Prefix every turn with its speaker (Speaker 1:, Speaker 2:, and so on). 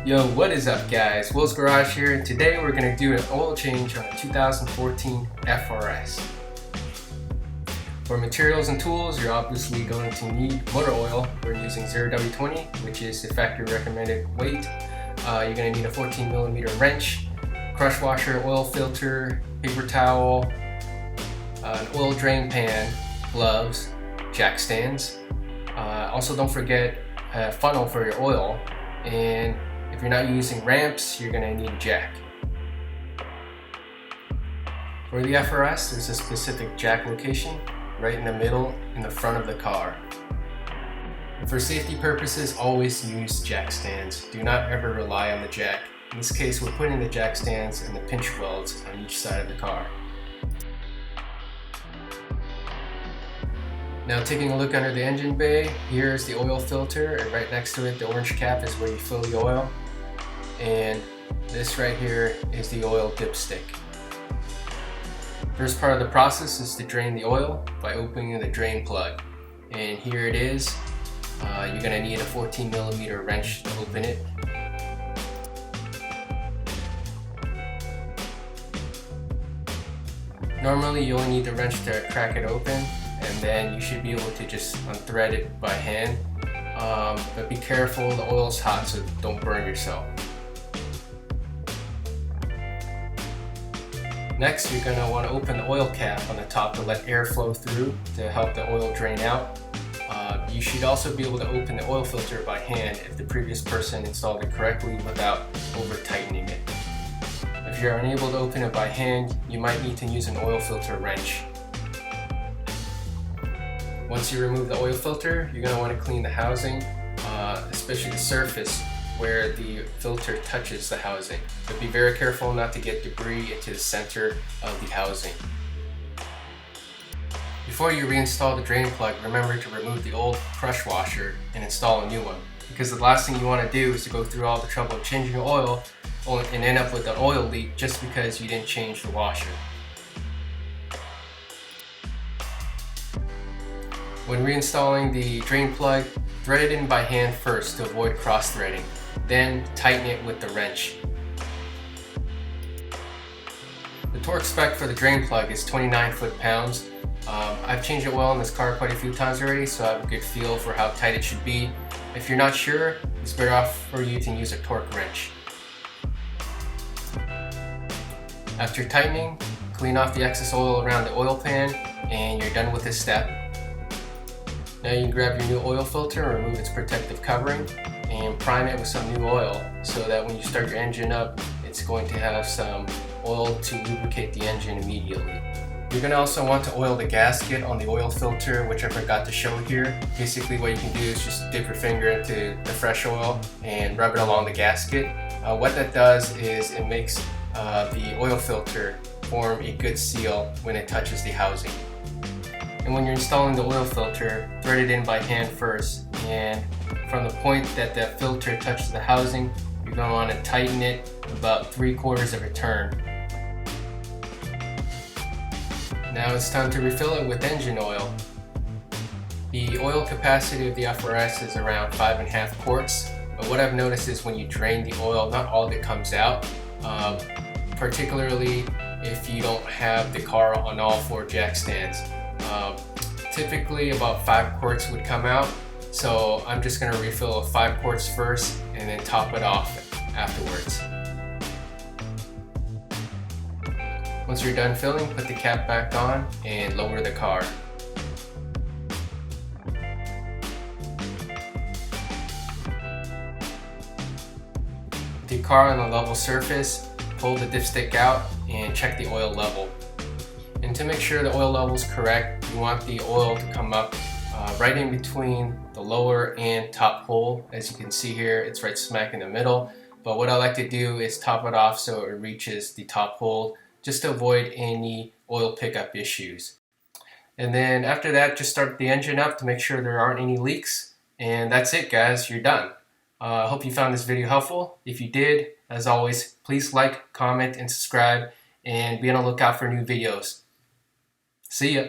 Speaker 1: Yo, what is up guys? Will's Garage here, and today we're going to do an oil change on a 2014 FRS. For materials and tools, you're obviously going to need motor oil. We're using 0W20, which is the factory recommended weight. You're going to need a 14mm wrench, crush washer, oil filter, paper towel, an oil drain pan, gloves, jack stands. Also don't forget a funnel for your oil, and if you're not using ramps, you're going to need a jack. For the FRS, there's a specific jack location right in the middle in the front of the car. And for safety purposes, always use jack stands. Do not ever rely on the jack. In this case, we're putting the jack stands and the pinch welds on each side of the car. Now taking a look under the engine bay, here's the oil filter, and right next to it, the orange cap is where you fill the oil. And this right here is the oil dipstick. First part of the process is to drain the oil by opening the drain plug. And here it is. You're going to need a 14mm wrench to open it. Normally you only need the wrench to crack it open, and then you should be able to just unthread it by hand. But be careful, the oil is hot, so don't burn yourself. Next, you're going to want to open the oil cap on the top to let air flow through to help the oil drain out. You should also be able to open the oil filter by hand if the previous person installed it correctly without over tightening it. If you're unable to open it by hand, you might need to use an oil filter wrench. Once you remove the oil filter, you're going to want to clean the housing, especially the surface where the filter touches the housing. But be very careful not to get debris into the center of the housing. Before you reinstall the drain plug, remember to remove the old crush washer and install a new one, because the last thing you want to do is to go through all the trouble of changing oil and end up with an oil leak just because you didn't change the washer. When reinstalling the drain plug, thread it in by hand first to avoid cross-threading. Then tighten it with the wrench. The torque spec for the drain plug is 29 foot-pounds. I've changed the oil in this car quite a few times already, so I have a good feel for how tight it should be. If you're not sure, it's better off for you to use a torque wrench. After tightening, clean off the excess oil around the oil pan, and you're done with this step. Now you can grab your new oil filter and remove its protective covering and prime it with some new oil so that when you start your engine up, it's going to have some oil to lubricate the engine immediately. You're going to also want to oil the gasket on the oil filter, which I forgot to show here. Basically what you can do is just dip your finger into the fresh oil and rub it along the gasket. What that does is it makes the oil filter form a good seal when it touches the housing. And when you're installing the oil filter, thread it in by hand first, and from the point that the filter touches the housing, you're going to want to tighten it about 3/4 of a turn. Now it's time to refill it with engine oil. The oil capacity of the FRS is around 5.5 quarts, but what I've noticed is when you drain the oil, not all of it comes out, particularly if you don't have the car on all 4 jack stands. Typically about 5 quarts would come out, so I'm just going to refill 5 quarts first and then top it off afterwards. Once you're done filling, put the cap back on and lower the car. With the car on a level surface, pull the dipstick out and check the oil level. And to make sure the oil level is correct, you want the oil to come up right in between the lower and top hole. As you can see here, it's right smack in the middle. But what I like to do is top it off so it reaches the top hole, just to avoid any oil pickup issues. And then after that, just start the engine up to make sure there aren't any leaks. And that's it guys, you're done. I hope you found this video helpful. If you did, as always, please like, comment, and subscribe, and be on the lookout for new videos. See ya!